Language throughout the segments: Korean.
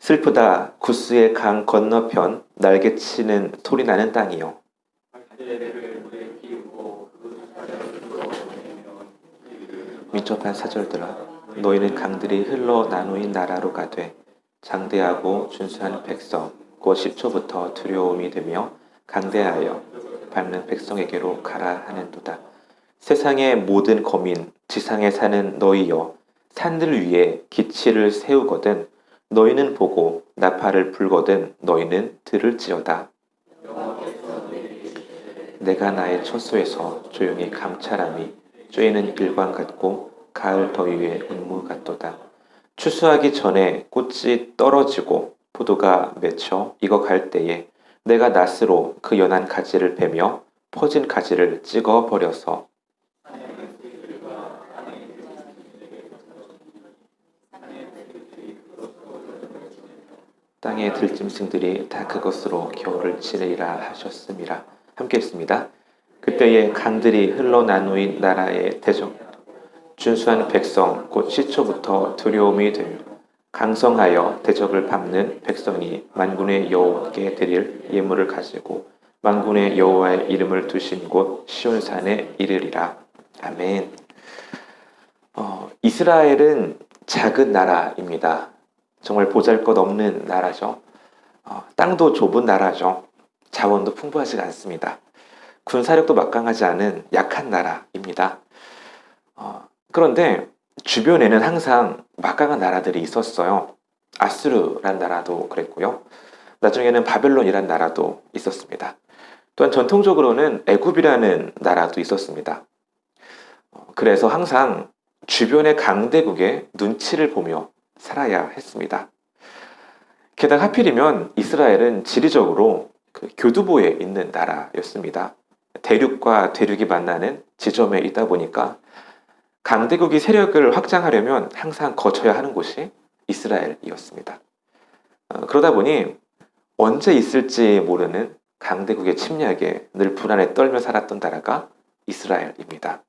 슬프다. 구스의 강 건너편 날개치는 소리 나는 땅이요. 민첩한 사절들아, 너희는 강들이 흘러 나누인 나라로 가되 장대하고 준수한 백성 곧 10초부터 두려움이 되며 강대하여 밟는 백성에게로 가라 하는도다. 세상의 모든 거민 지상에 사는 너희여, 산들 위에 기치를 세우거든 너희는 보고 나팔을 불거든 너희는 들을지어다. 내가 나의 처소에서 조용히 감찰함이 쬐는 일광 같고 가을 더위의 운무 같도다. 추수하기 전에 꽃이 떨어지고 포도가 맺혀 익어갈 때에 내가 낫으로 그 연한 가지를 베며 퍼진 가지를 찍어 버려서 땅의 들짐승들이 다 그것으로 겨울을 지내리라 하셨음이라. 함께 했습니다. 그때에 강들이 흘러 나누인 나라의 대적 준수한 백성 곧 시초부터 두려움이 되며 강성하여 대적을 밟는 백성이 만군의 여호와께 드릴 예물을 가지고 만군의 여호와의 이름을 두신 곳 시온산에 이르리라. 아멘. 이스라엘은 작은 나라입니다. 정말 보잘것없는 나라죠. 땅도 좁은 나라죠. 자원도 풍부하지가 않습니다. 군사력도 막강하지 않은 약한 나라입니다. 그런데 주변에는 항상 막강한 나라들이 있었어요. 아수르란 나라도 그랬고요. 나중에는 바벨론이란 나라도 있었습니다. 또한 전통적으로는 애굽이라는 나라도 있었습니다. 그래서 항상 주변의 강대국의 눈치를 보며 살아야 했습니다. 게다가 하필이면 이스라엘은 지리적으로 그 교두보에 있는 나라였습니다. 대륙과 대륙이 만나는 지점에 있다 보니까 강대국이 세력을 확장하려면 항상 거쳐야 하는 곳이 이스라엘이었습니다. 그러다 보니 언제 있을지 모르는 강대국의 침략에 늘 불안에 떨며 살았던 나라가 이스라엘입니다.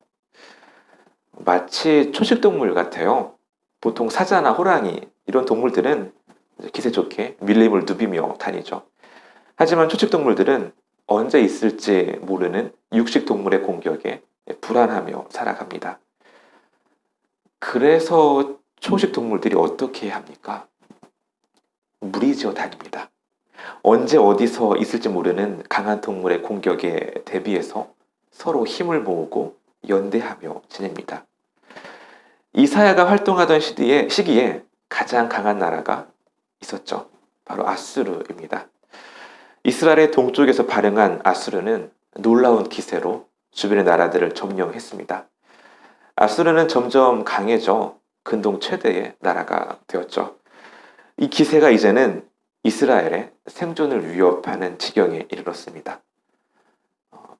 마치 초식동물 같아요. 보통 사자나 호랑이 이런 동물들은 기세 좋게 밀림을 누비며 다니죠. 하지만 초식동물들은 언제 있을지 모르는 육식동물의 공격에 불안하며 살아갑니다. 그래서 초식동물들이 어떻게 합니까? 무리지어 다닙니다. 언제 어디서 있을지 모르는 강한 동물의 공격에 대비해서 서로 힘을 모으고 연대하며 지냅니다. 이사야가 활동하던 시기에 가장 강한 나라가 있었죠. 바로 아수르입니다. 이스라엘의 동쪽에서 발행한 아수르는 놀라운 기세로 주변의 나라들을 점령했습니다. 아수르는 점점 강해져 근동 최대의 나라가 되었죠. 이 기세가 이제는 이스라엘의 생존을 위협하는 지경에 이르렀습니다.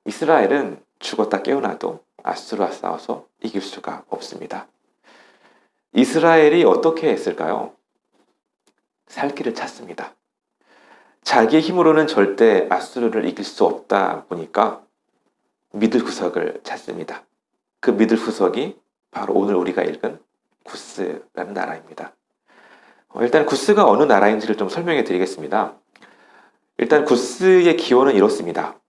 이스라엘은 죽었다 깨어나도 아수르와 싸워서 이길 수가 없습니다. 이스라엘이 어떻게 했을까요? 살 길을 찾습니다. 자기의 힘으로는 절대 아수르를 이길 수 없다 보니까 믿을 구석을 찾습니다. 그 믿을 구석이 바로 오늘 우리가 읽은 구스라는 나라입니다. 일단 구스가 어느 나라인지를 좀 설명해 드리겠습니다. 일단 구스의 기원은 이렇습니다.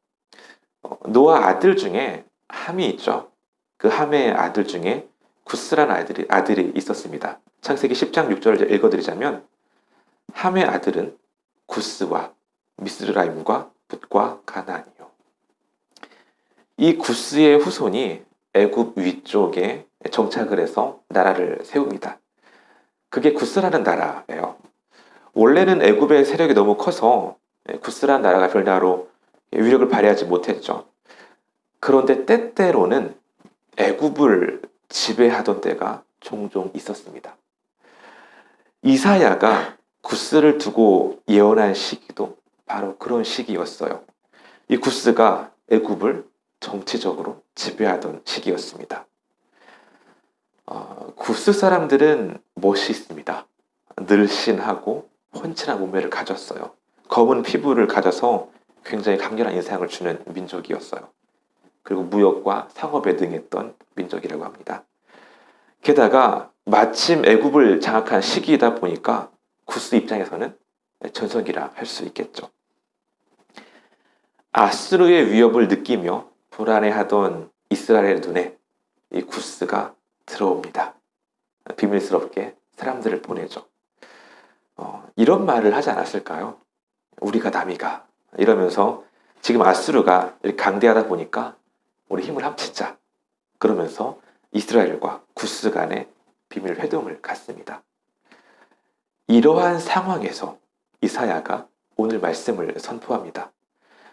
노아 아들 중에 함이 있죠. 그 함의 아들 중에 구스라는 아들이 있었습니다. 창세기 10장 6절을 읽어드리자면 함의 아들은 구스와 미스라임과 붓과 가나안이요. 이 구스의 후손이 애굽 위쪽에 정착을 해서 나라를 세웁니다. 그게 구스라는 나라예요. 원래는 애굽의 세력이 너무 커서 구스라는 나라가 별다로 위력을 발휘하지 못했죠. 그런데 때때로는 애굽을 지배하던 때가 종종 있었습니다. 이사야가 구스를 두고 예언한 시기도 바로 그런 시기였어요. 이 구스가 애굽을 정치적으로 지배하던 시기였습니다. 구스 사람들은 멋이 있습니다. 늘씬하고 훤칠한 몸매를 가졌어요. 검은 피부를 가져서 굉장히 강렬한 인상을 주는 민족이었어요. 그리고 무역과 상업에 능했던 민족이라고 합니다. 게다가 마침 애굽을 장악한 시기이다 보니까 구스 입장에서는 전성기라 할 수 있겠죠. 아수르의 위협을 느끼며 불안해하던 이스라엘의 눈에 이 구스가 들어옵니다. 비밀스럽게 사람들을 보내죠. 이런 말을 하지 않았을까요? 우리가 남이가 이러면서 지금 아수르가 이렇게 강대하다 보니까 우리 힘을 합치자. 그러면서 이스라엘과 구스 간의 비밀 회동을 갖습니다. 이러한 상황에서 이사야가 오늘 말씀을 선포합니다.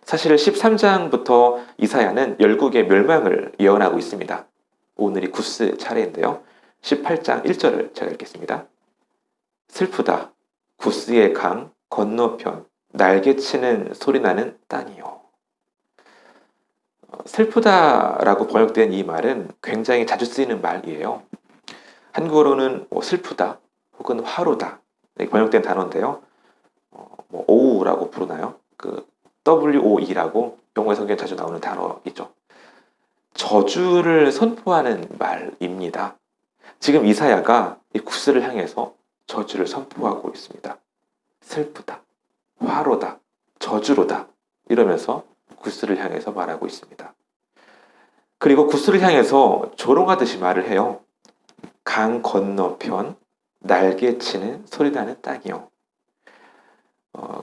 사실 13장부터 이사야는 열국의 멸망을 예언하고 있습니다. 오늘이 구스 차례인데요. 18장 1절을 제가 읽겠습니다. 슬프다. 구스의 강 건너편 날개치는 소리나는 땅이요. 슬프다라고 번역된 이 말은 굉장히 자주 쓰이는 말이에요. 한국어로는 슬프다 혹은 화로다 번역된 단어인데요. 오우라고 부르나요? WOE라고 영어 성경에 자주 나오는 단어이죠. 저주를 선포하는 말입니다. 지금 이사야가 이 구스를 향해서 저주를 선포하고 있습니다. 슬프다, 화로다, 저주로다 이러면서 구스를 향해서 말하고 있습니다. 그리고 구스를 향해서 조롱하듯이 말을 해요. 강 건너편 날개치는 소리나는 땅이요.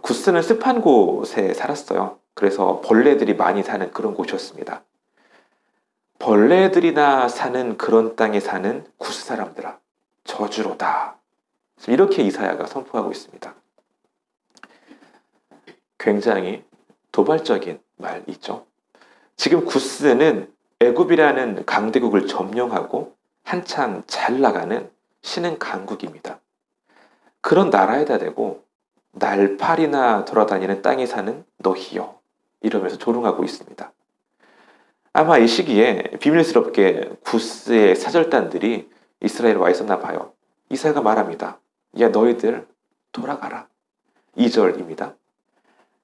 구스는 습한 곳에 살았어요. 그래서 벌레들이 많이 사는 그런 곳이었습니다. 벌레들이나 사는 그런 땅에 사는 구스 사람들아, 저주로다. 이렇게 이사야가 선포하고 있습니다. 굉장히 도발적인 말이죠. 지금 구스는 애굽이라는 강대국을 점령하고 한창 잘 나가는 신흥 강국입니다. 그런 나라에다 대고 날파리나 돌아다니는 땅에 사는 너희여 이러면서 조롱하고 있습니다. 아마 이 시기에 비밀스럽게 구스의 사절단들이 이스라엘에 와 있었나 봐요. 이사야가 말합니다. 야 너희들 돌아가라. 2절입니다.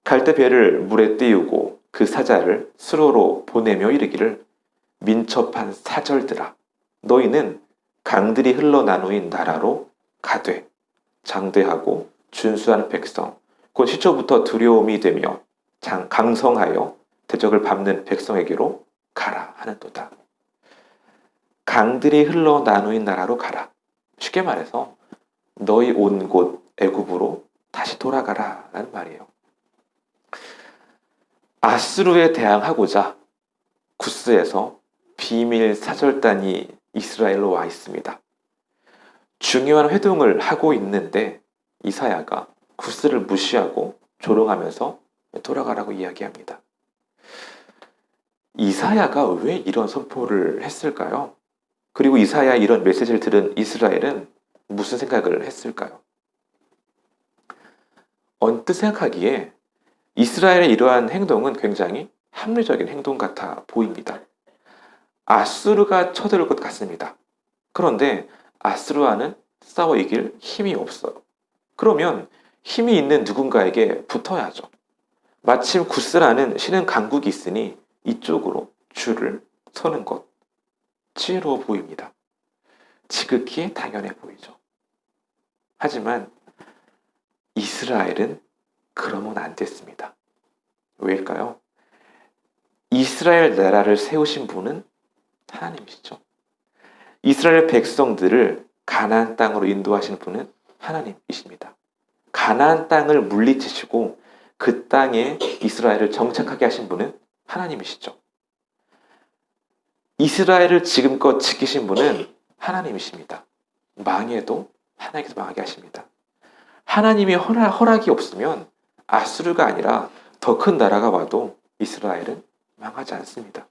갈대 배를 물에 띄우고 그 사자를 수로로 보내며 이르기를 민첩한 사절들아 너희는 강들이 흘러나누인 나라로 가되 장대하고 준수한 백성 곧 시초부터 두려움이 되며 강성하여 대적을 밟는 백성에게로 가라 하는도다. 강들이 흘러나누인 나라로 가라. 쉽게 말해서 너희 온 곳 애굽으로 다시 돌아가라 라는 말이에요. 아수르에 대항하고자 구스에서 비밀 사절단이 이스라엘로 와 있습니다. 중요한 회동을 하고 있는데 이사야가 구스를 무시하고 조롱하면서 돌아가라고 이야기합니다. 이사야가 왜 이런 선포를 했을까요? 그리고 이사야의 이런 메시지를 들은 이스라엘은 무슨 생각을 했을까요? 언뜻 생각하기에 이스라엘의 이러한 행동은 굉장히 합리적인 행동 같아 보입니다. 아수르가 쳐들을 것 같습니다. 그런데 아수르와는 싸워 이길 힘이 없어요. 그러면 힘이 있는 누군가에게 붙어야죠. 마침 구스라는 신흥 강국이 있으니 이쪽으로 줄을 서는 것 지혜로워 보입니다. 지극히 당연해 보이죠. 하지만 이스라엘은 그러면 안 됐습니다. 왜일까요? 이스라엘 나라를 세우신 분은 하나님이시죠. 이스라엘 백성들을 가나안 땅으로 인도하신 분은 하나님이십니다. 가나안 땅을 물리치시고 그 땅에 이스라엘을 정착하게 하신 분은 하나님이시죠. 이스라엘을 지금껏 지키신 분은 하나님이십니다. 망해도 하나님께서 망하게 하십니다. 하나님의 허락이 없으면 아수르가 아니라 더 큰 나라가 와도 이스라엘은 망하지 않습니다.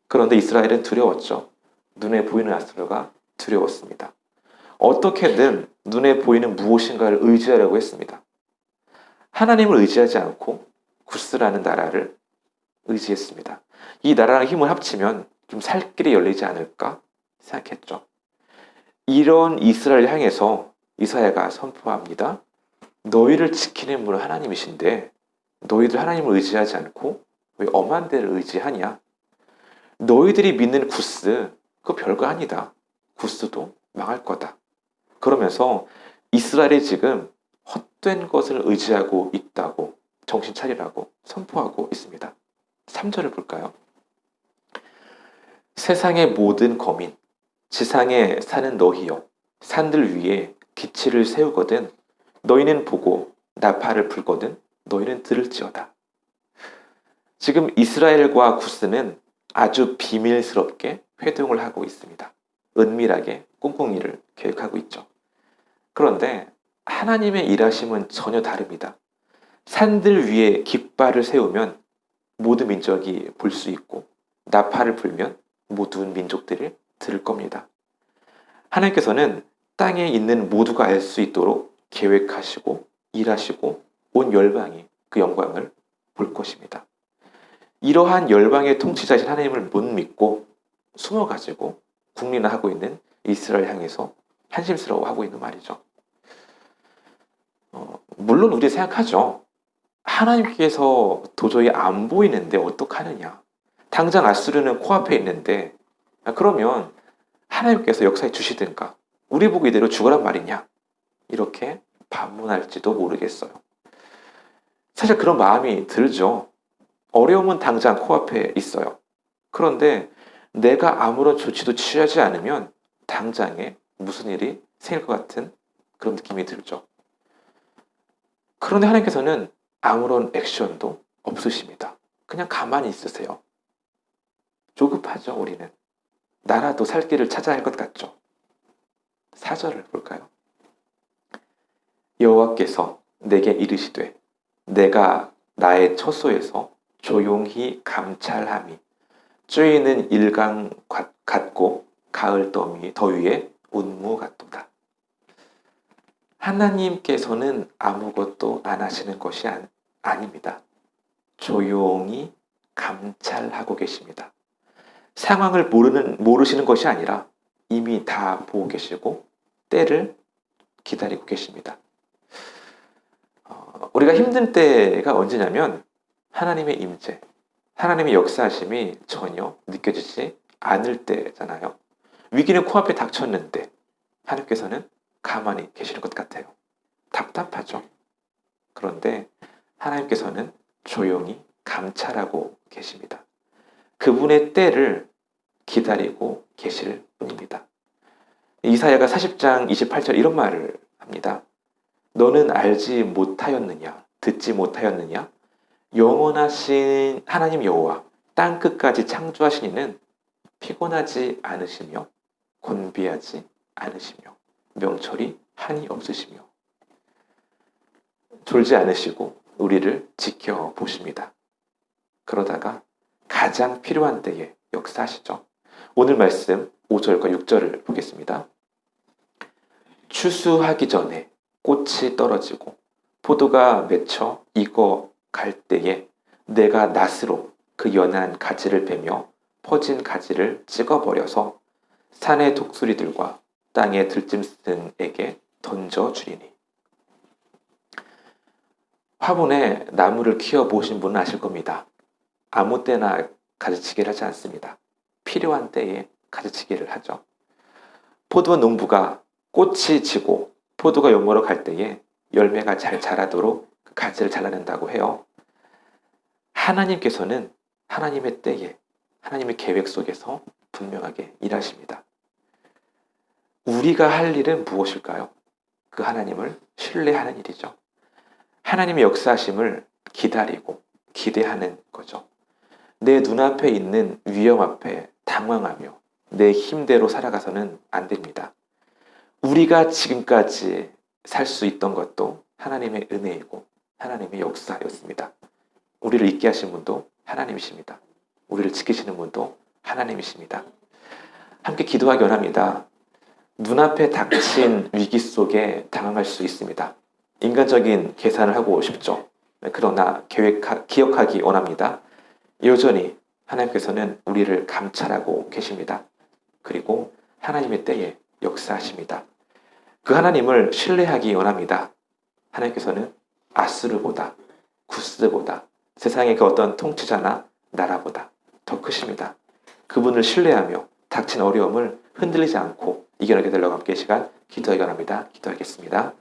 그런데 이스라엘은 두려웠죠. 눈에 보이는 아수르가 두려웠습니다. 어떻게든 눈에 보이는 무엇인가를 의지하려고 했습니다. 하나님을 의지하지 않고 구스라는 나라를 의지했습니다. 이 나라랑 힘을 합치면 좀 살 길이 열리지 않을까 생각했죠. 이런 이스라엘 향해서 이사야가 선포합니다. 너희를 지키는 분은 하나님이신데 너희들 하나님을 의지하지 않고 왜 엄한 데를 의지하냐? 너희들이 믿는 구스 그거 별거 아니다. 구스도 망할 거다. 그러면서 이스라엘이 지금 헛된 것을 의지하고 있다고 정신 차리라고 선포하고 있습니다. 3절을 볼까요? 세상의 모든 거민, 지상에 사는 너희여, 산들 위에 기치를 세우거든 너희는 보고 나팔을 불거든 너희는 들을지어다. 지금 이스라엘과 구스는 아주 비밀스럽게 회동을 하고 있습니다. 은밀하게 꿍꿍이를 계획하고 있죠. 그런데 하나님의 일하심은 전혀 다릅니다. 산들 위에 깃발을 세우면 모든 민족이 볼 수 있고 나팔을 불면 모든 민족들이 들을 겁니다. 하나님께서는 땅에 있는 모두가 알 수 있도록 계획하시고 일하시고 온 열방이 그 영광을 볼 것입니다. 이러한 열방의 통치자이신 하나님을 못 믿고 숨어가지고 국린화하고 있는 이스라엘 향해서 한심스러워하고 있는 말이죠. 물론 우리 생각하죠. 하나님께서 도저히 안 보이는데 어떡하느냐. 당장 아수르는 코앞에 있는데 그러면 하나님께서 역사해 주시든가 우리 보고 이대로 죽으란 말이냐. 이렇게 반문할지도 모르겠어요. 사실 그런 마음이 들죠. 어려움은 당장 코앞에 있어요. 그런데 내가 아무런 조치도 취하지 않으면 당장에 무슨 일이 생길 것 같은 그런 느낌이 들죠. 그런데 하나님께서는 아무런 액션도 없으십니다. 그냥 가만히 있으세요. 조급하죠, 우리는. 나라도 살 길을 찾아야 할 것 같죠. 4절을 볼까요? 여호와께서 내게 이르시되 내가 나의 처소에서 조용히 감찰함이 쬐이는 일강 같고 가을 더위에 운무 같도다. 하나님께서는 아무것도 안 하시는 것이 아닙니다. 조용히 감찰하고 계십니다. 상황을 모르시는 것이 아니라 이미 다 보고 계시고 때를 기다리고 계십니다. 우리가 힘든 때가 언제냐면 하나님의 임재, 하나님의 역사하심이 전혀 느껴지지 않을 때잖아요. 위기는 코앞에 닥쳤는데 하나님께서는 가만히 계시는 것 같아요. 답답하죠. 그런데 하나님께서는 조용히 감찰하고 계십니다. 그분의 때를 기다리고 계실 뿐입니다. 이사야가 40장 28절 이런 말을 합니다. 너는 알지 못하였느냐? 듣지 못하였느냐? 영원하신 하나님 여호와 땅 끝까지 창조하신 이는 피곤하지 않으시며 곤비하지 않으시며 명철이 한이 없으시며 졸지 않으시고 우리를 지켜보십니다. 그러다가 가장 필요한 때에 역사하시죠. 오늘 말씀 5절과 6절을 보겠습니다. 추수하기 전에 꽃이 떨어지고 포도가 맺혀 익어 갈 때에 내가 낫으로 그 연한 가지를 베며 퍼진 가지를 찍어버려서 산의 독수리들과 땅의 들짐승에게 던져주리니. 화분에 나무를 키워보신 분은 아실 겁니다. 아무 때나 가지치기를 하지 않습니다. 필요한 때에 가지치기를 하죠. 포도 농부가 꽃이 지고 포도가 연모로 갈 때에 열매가 잘 자라도록 그 가지를 잘라낸다고 해요. 하나님께서는 하나님의 때에 하나님의 계획 속에서 분명하게 일하십니다. 우리가 할 일은 무엇일까요? 그 하나님을 신뢰하는 일이죠. 하나님의 역사하심을 기다리고 기대하는 거죠. 내 눈앞에 있는 위험 앞에 당황하며 내 힘대로 살아가서는 안 됩니다. 우리가 지금까지 살 수 있던 것도 하나님의 은혜이고 하나님의 역사였습니다. 우리를 있게 하신 분도 하나님이십니다. 우리를 지키시는 분도 하나님이십니다. 함께 기도하기 원합니다. 눈앞에 닥친 위기 속에 당황할 수 있습니다. 인간적인 계산을 하고 싶죠. 그러나 기억하기 원합니다. 여전히 하나님께서는 우리를 감찰하고 계십니다. 그리고 하나님의 때에 역사하십니다. 그 하나님을 신뢰하기 원합니다. 하나님께서는 아수르보다 구스보다 세상의 그 어떤 통치자나 나라보다 더 크십니다. 그분을 신뢰하며 닥친 어려움을 흔들리지 않고 이겨내게 되려고 함께 시간 기도하기 원합니다. 기도하겠습니다.